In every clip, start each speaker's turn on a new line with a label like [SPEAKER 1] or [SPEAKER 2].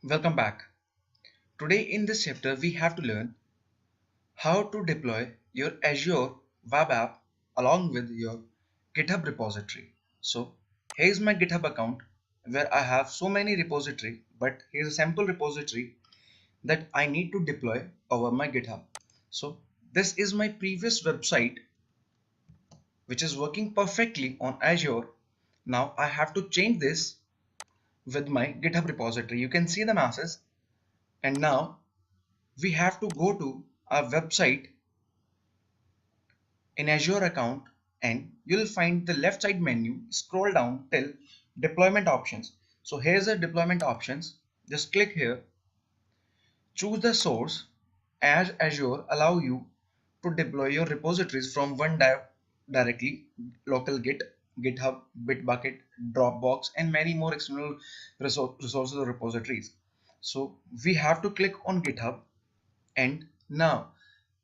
[SPEAKER 1] Welcome back. Today in this chapter we have to learn how to deploy your Azure Web App along with your GitHub repository. So here's my GitHub account where I have so many repository, but here's a sample repository that I need to deploy over my GitHub. So this is my previous website which is working perfectly on Azure. Now I have to change this with my GitHub repository. You can see the masses, and now we have to go to our website in Azure account, and you'll find the left side menu. Scroll down till deployment options. So here's the deployment options. Just click here, choose the source. As Azure allow you to deploy your repositories from OneDrive directly, local Git, GitHub, Bitbucket, Dropbox, and many more external resources or repositories. So we have to click on GitHub, and now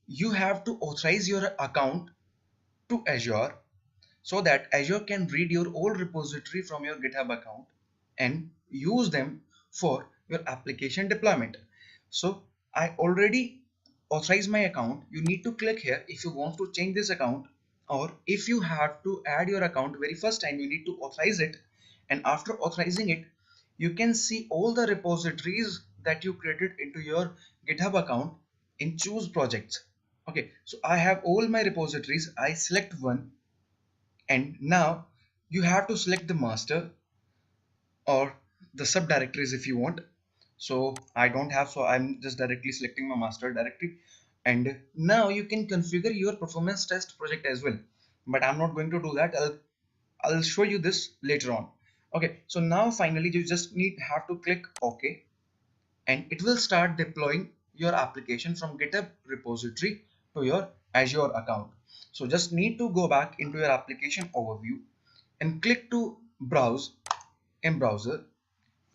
[SPEAKER 1] you have to authorize your account to Azure so that Azure can read your old repository from your GitHub account and use them for your application deployment. So I already authorized my account. You need to click here if you want to change this account, or if you have to add your account very first time, you need to authorize it, and after authorizing it you can see all the repositories that you created into your GitHub account in choose projects. Okay, so I have all my repositories. I select one, and now you have to select the master or the subdirectories if you want. So I don't have, so I'm just directly selecting my master directory. And now you can configure your performance test project as well, but I'm not going to do that. I'll show you this later on. Okay, so now finally you just have to click OK, and it will start deploying your application from GitHub repository to your Azure account. So just need to go back into your application overview and click to browse in browser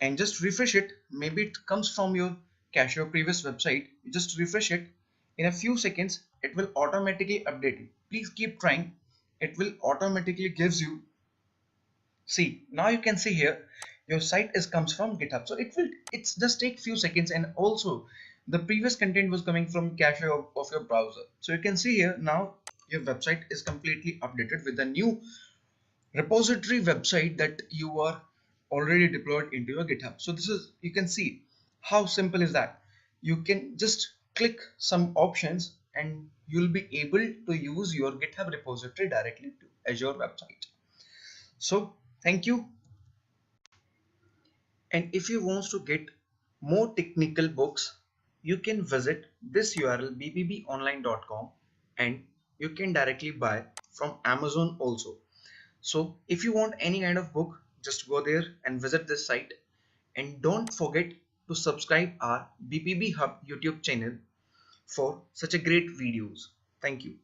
[SPEAKER 1] and just refresh it. Maybe it comes from your cache or previous website. You just refresh it. In a few seconds it will automatically update it. Please keep trying. It will automatically gives you. See, now you can see here your site is comes from GitHub. So it's just take few seconds, and also the previous content was coming from cache of your browser. So you can see here now your website is completely updated with the new repository website that you are already deployed into your GitHub. So this is, you can see how simple is that. You can just click some options and you'll be able to use your GitHub repository directly to Azure website. So thank you. And if you want to get more technical books, you can visit this URL bbbonline.com, and you can directly buy from Amazon also. So if you want any kind of book, just go there and visit this site, and don't forget to subscribe our BPB Hub YouTube channel for such a great videos. Thank you.